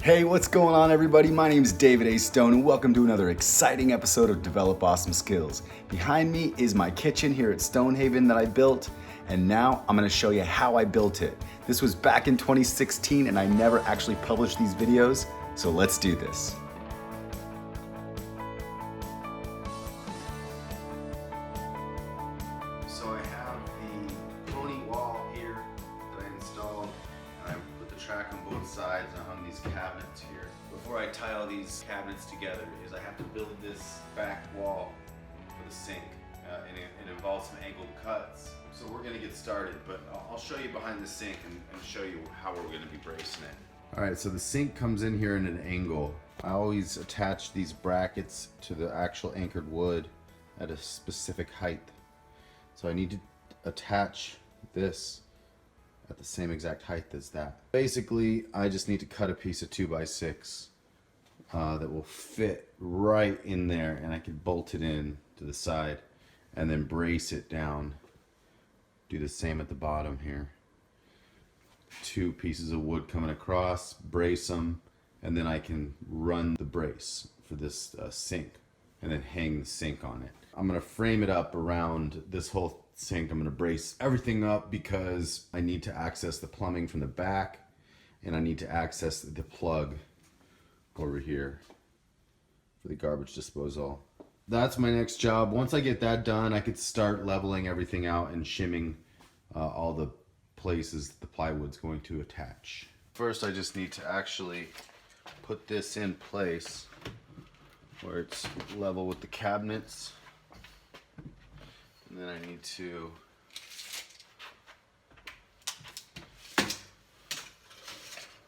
Hey, what's going on everybody? My name is David A. Stone and welcome to another exciting episode of Develop Awesome Skills. Behind me is my kitchen here at Stonehaven that I built, and now I'm gonna show you how I built it. This was back in 2016 and I never actually published these videos, so let's do this. So I have the pony wall here that I installed, and I put the track on both sides and I hung these cabinets here. Before I tie all these cabinets together is I have to build this back wall for the sink, and it involves some angled cuts. So we're gonna get started, but I'll show you behind the sink and show you how we're gonna be bracing it. All right, so the sink comes in here in an angle. I always attach these brackets to the actual anchored wood at a specific height. So I need to attach this at the same exact height as that. Basically, I just need to cut a piece of 2x6 that will fit right in there, and I can bolt it in to the side and then brace it down. Do the same at the bottom here. 2 pieces of wood coming across, brace them, and then I can run the brace for this sink and then hang the sink on it. I'm gonna frame it up around this whole sink. I'm gonna brace everything up because I need to access the plumbing from the back, and I need to access the plug over here for the garbage disposal. That's my next job. Once I get that done, I could start leveling everything out and shimming all the places the plywood's going to attach. First, I just need to actually put this in place where it's level with the cabinets. And then I need to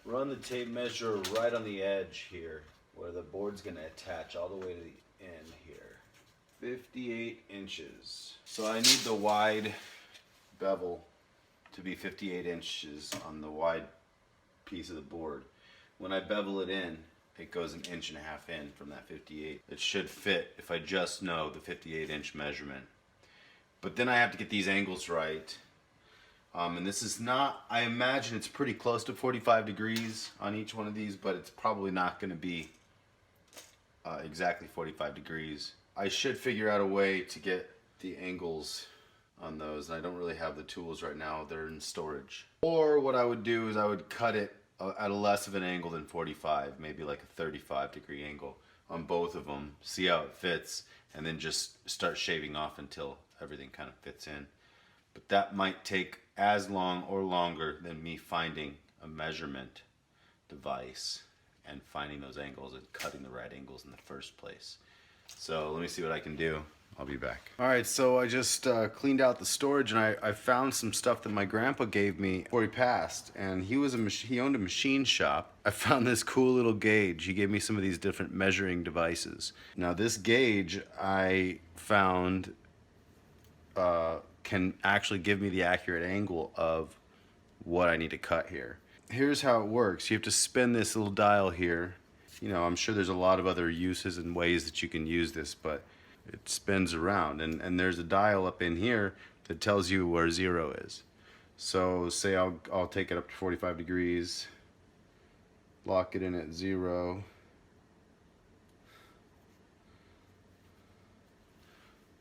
run the tape measure right on the edge here where the board's going to attach all the way to the end here. 58 inches. So I need the wide bevel to be 58 inches on the wide piece of the board. When I bevel it in, it goes 1.5 inches in from that 58. It should fit if I just know the 58 inch measurement. But then I have to get these angles right. And this is not, I imagine it's pretty close to 45 degrees on each one of these, but it's probably not going to be exactly 45 degrees. I should figure out a way to get the angles on those, and I don't really have the tools right now. They're in storage. Or what I would do is I would cut it at a less of an angle than 45, maybe like a 35 degree angle on both of them, see how it fits, and then just start shaving off until everything kind of fits in. But that might take as long or longer than me finding a measurement device and finding those angles and cutting the right angles in the first place. So let me see what I can do. I'll be back. All right, so I just cleaned out the storage, and I found some stuff that my grandpa gave me before he passed, and he owned a machine shop. I found this cool little gauge. He gave me some of these different measuring devices. Now this gauge I found can actually give me the accurate angle of what I need to cut here. Here's how it works. You have to spin this little dial here. You know, I'm sure there's a lot of other uses and ways that you can use this, but it spins around, and there's a dial up in here that tells you where 0 is. So say I'll take it up to 45 degrees, lock it in at 0.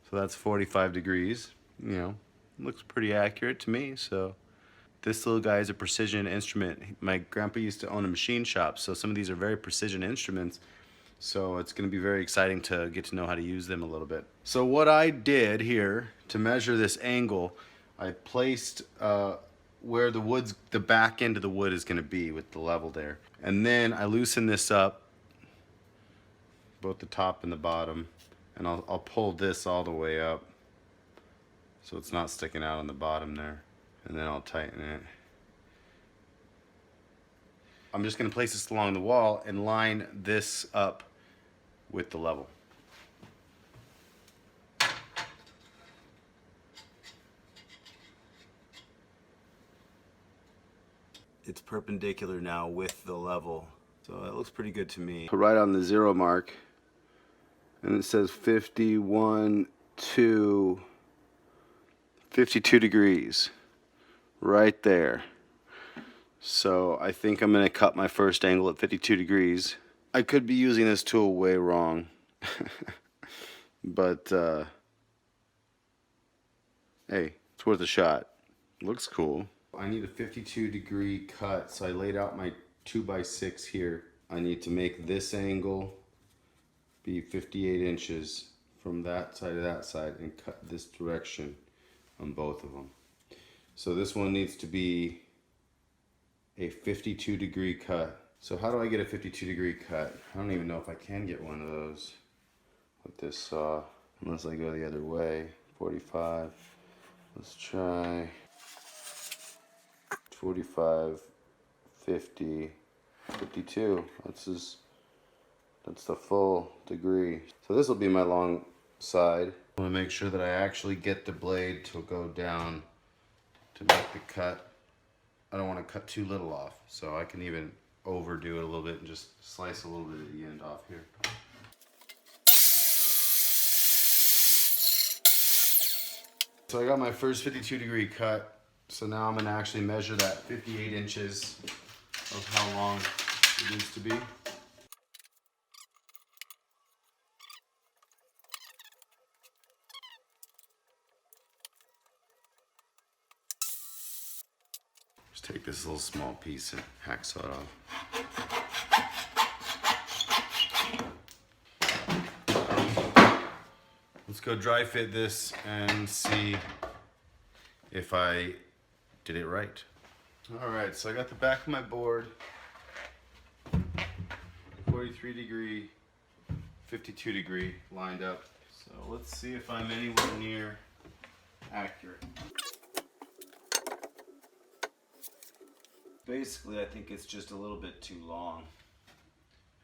So that's 45 degrees. You know, looks pretty accurate to me. So this little guy is a precision instrument. My grandpa used to own a machine shop, so some of these are very precision instruments. So it's going to be very exciting to get to know how to use them a little bit. So what I did here to measure this angle, I placed where the back end of the wood is going to be with the level there. And then I loosen this up, both the top and the bottom, and I'll pull this all the way up so it's not sticking out on the bottom there. And then I'll tighten it. I'm just going to place this along the wall and line this up with the level. It's perpendicular now with the level, so that looks pretty good to me. Right on the 0 mark, and it says 51 to 52 degrees right there. So I think I'm gonna cut my first angle at 52 degrees. I could be using this tool way wrong. But hey, it's worth a shot. Looks cool. I need a 52-degree cut, so I laid out my 2x6 here. I need to make this angle be 58 inches from that side to that side and cut this direction on both of them. So this one needs to be a 52-degree cut. So how do I get a 52-degree cut? I don't even know if I can get one of those with this saw, unless I go the other way. 45. Let's try 45, 50, 52. That's the full degree. So this will be my long side. I want to make sure that I actually get the blade to go down to make the cut. I don't want to cut too little off, so I can even overdo it a little bit and just slice a little bit at the end off here. So I got my first 52-degree cut. So now I'm going to actually measure that 58 inches of how long it needs to be. Just take this little small piece and hacksaw it off. Let's go dry fit this and see if I did it right. All right, so I got the back of my board, 43 degree, 52 degree lined up. So let's see if I'm anywhere near accurate. Basically, I think it's just a little bit too long.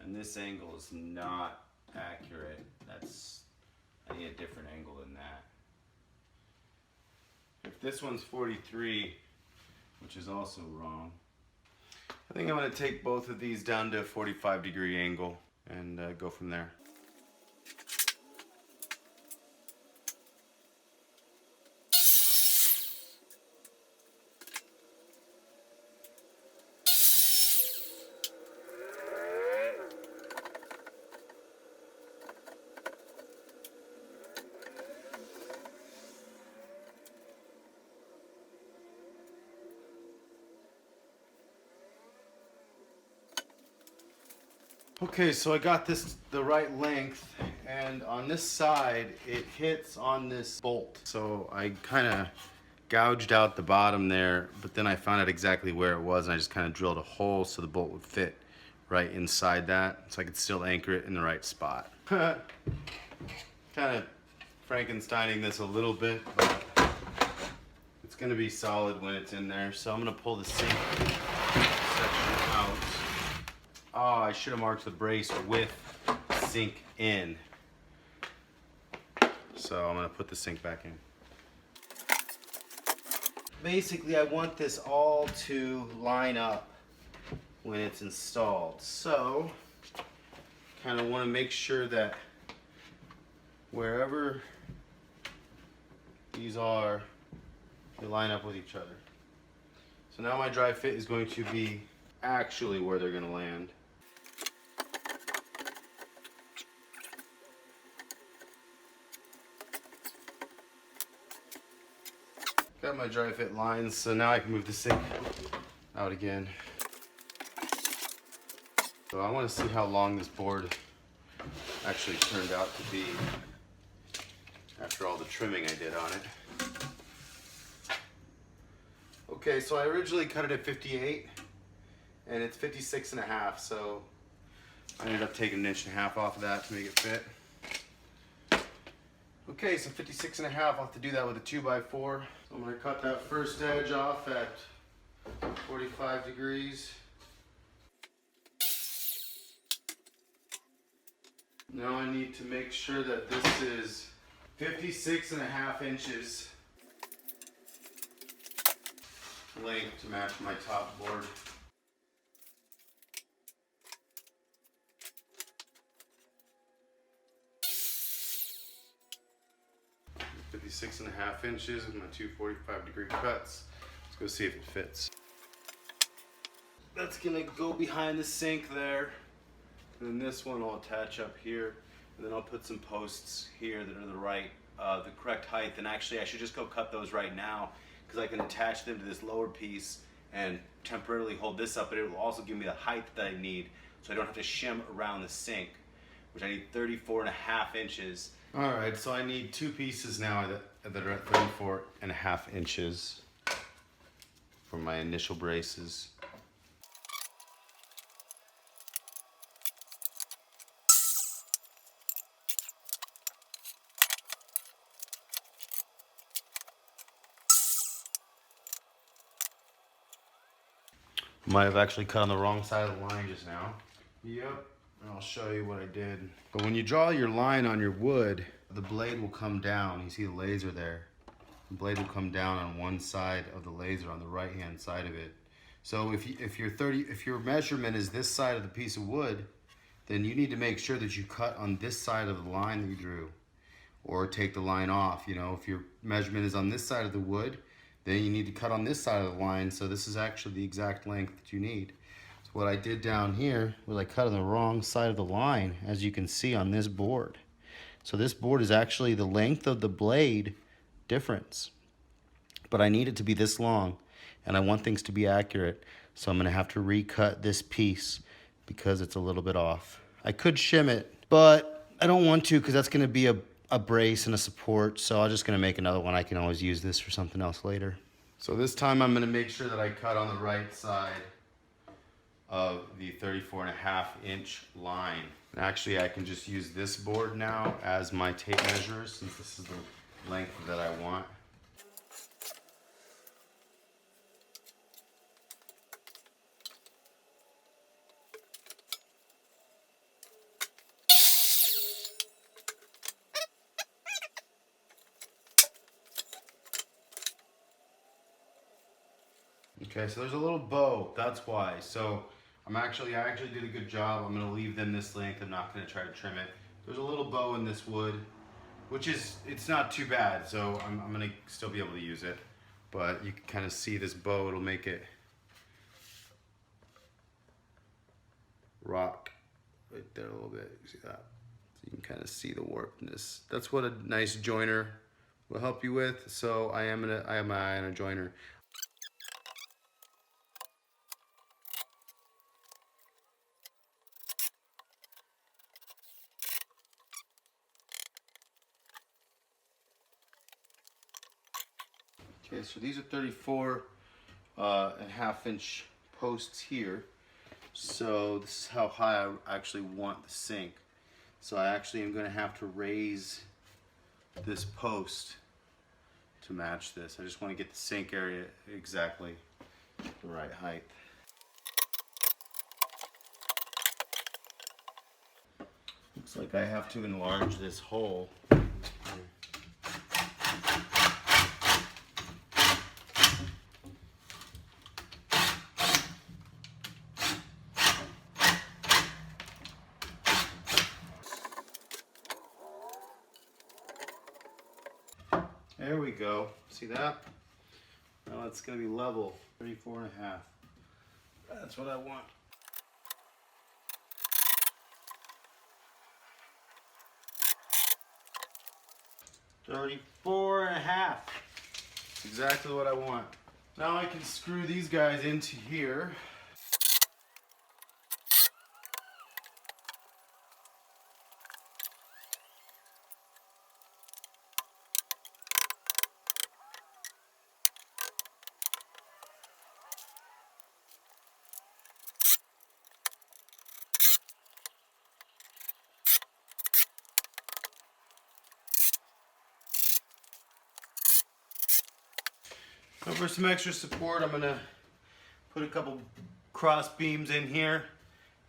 And this angle is not accurate. I need a different angle than that. If this one's 43, which is also wrong, I think I'm going to take both of these down to a 45-degree angle and go from there. Okay, so I got this the right length, and on this side it hits on this bolt. So I kind of gouged out the bottom there, but then I found out exactly where it was, and I just kind of drilled a hole so the bolt would fit right inside that, so I could still anchor it in the right spot. Kind of Frankensteining this a little bit, but it's going to be solid when it's in there. So I'm going to pull the sink section out. Oh, I should have marked the brace with sink in. So I'm going to put the sink back in. Basically, I want this all to line up when it's installed. So, kind of want to make sure that wherever these are, they line up with each other. So now my dry fit is going to be actually where they're going to land. Got my dry fit lines, so now I can move the sink out again. So I want to see how long this board actually turned out to be after all the trimming I did on it. Okay, so I originally cut it at 58 and it's 56 and a half, so I ended up taking 1.5 inches off of that to make it fit. Okay, so 56 and a half, I'll have to do that with a 2x4. So I'm going to cut that first edge off at 45 degrees. Now I need to make sure that this is 56 and a half inches length to match my top board. Six and a half inches with my two 45-degree cuts. Let's go see if it fits. that's gonna go behind the sink there. And then this one I'll attach up here. And then I'll put some posts here that are the correct height. And actually I should just go cut those right now because I can attach them to this lower piece and temporarily hold this up, but it will also give me the height that I need so I don't have to shim around the sink, which I need 34.5 inches. All right, so I need two pieces now that are at 34.5 inches for my initial braces. Might have actually cut on the wrong side of the line just now. Yep, and I'll show you what I did. But when you draw your line on your wood, the blade will come down. You see the laser there. The blade will come down on one side of the laser, on the right-hand side of it. So if your measurement is this side of the piece of wood, then you need to make sure that you cut on this side of the line that you drew, or take the line off. You know, if your measurement is on this side of the wood, then you need to cut on this side of the line, so this is actually the exact length that you need. So what I did down here was I cut on the wrong side of the line, as you can see on this board. So this board is actually the length of the blade difference. But I need it to be this long, and I want things to be accurate, so I'm gonna have to recut this piece because it's a little bit off. I could shim it, but I don't want to because that's gonna be a brace and a support, so I'm just gonna make another one. I can always use this for something else later. So this time I'm gonna make sure that I cut on the right side of the 34.5-inch line. And actually I can just use this board now as my tape measure, since this is the length that I want. Okay, so there's a little bow, that's why. So I actually did a good job. I'm gonna leave them this length. I'm not gonna try to trim it. There's a little bow in this wood, which it's not too bad. So I'm gonna still be able to use it. But you can kind of see this bow, it'll make it rock right there a little bit. You see that? So you can kind of see the warpedness. That's what a nice joiner will help you with. So I have my eye on a joiner. Okay, so these are 34.5-inch posts here. So this is how high I actually want the sink. So I actually am going to have to raise this post to match this. I just want to get the sink area exactly the right height. Looks like I have to enlarge this hole. There we go. See that? Now it's going to be level, 34.5. That's what I want. 34.5. That's exactly what I want. Now I can screw these guys into here. So for some extra support, I'm gonna put a couple cross beams in here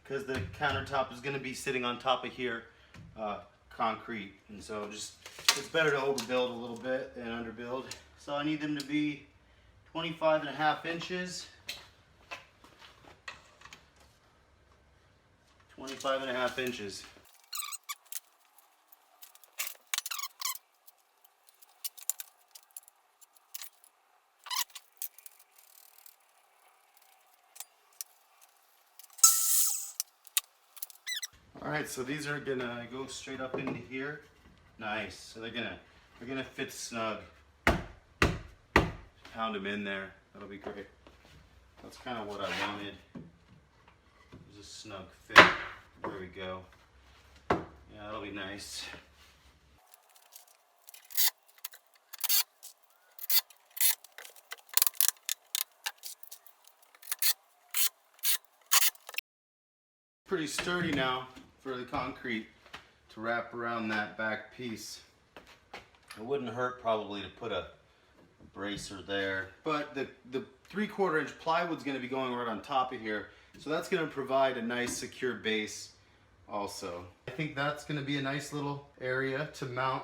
because the countertop is gonna be sitting on top of here, concrete. And so it's better to overbuild a little bit than underbuild. So I need them to be 25.5 inches. 25.5 inches. All right, so these are gonna go straight up into here. Nice. So they're gonna fit snug. Pound them in there. That'll be great. That's kind of what I wanted. There's a snug fit. There we go. Yeah, that'll be nice. Pretty sturdy now for the concrete to wrap around that back piece. It wouldn't hurt probably to put a bracer there, but the 3/4 inch plywood's going to be going right on top of here, so that's going to provide a nice secure base also. I think that's going to be a nice little area to mount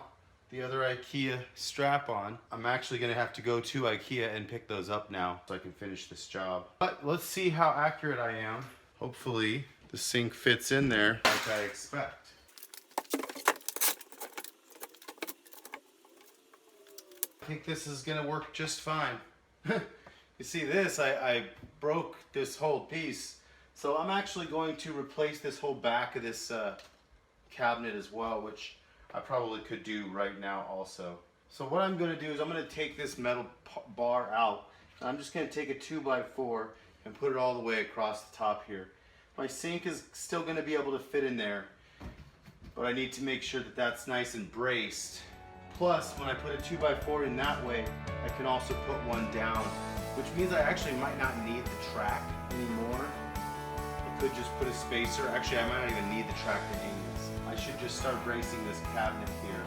the other IKEA strap on. I'm actually going to have to go to IKEA and pick those up now so I can finish this job. But let's see how accurate I am. Hopefully the sink fits in there like I expect. I think this is gonna work just fine. You see this, I broke this whole piece. So I'm actually going to replace this whole back of this cabinet as well, which I probably could do right now also. So what I'm gonna do is I'm gonna take this metal bar out, and I'm just gonna take a 2x4 and put it all the way across the top here. My sink is still gonna be able to fit in there, but I need to make sure that that's nice and braced. Plus, when I put a 2x4 in that way, I can also put one down, which means I actually might not need the track anymore. I could just put a spacer. Actually, I might not even need the track to hang this. I should just start bracing this cabinet here.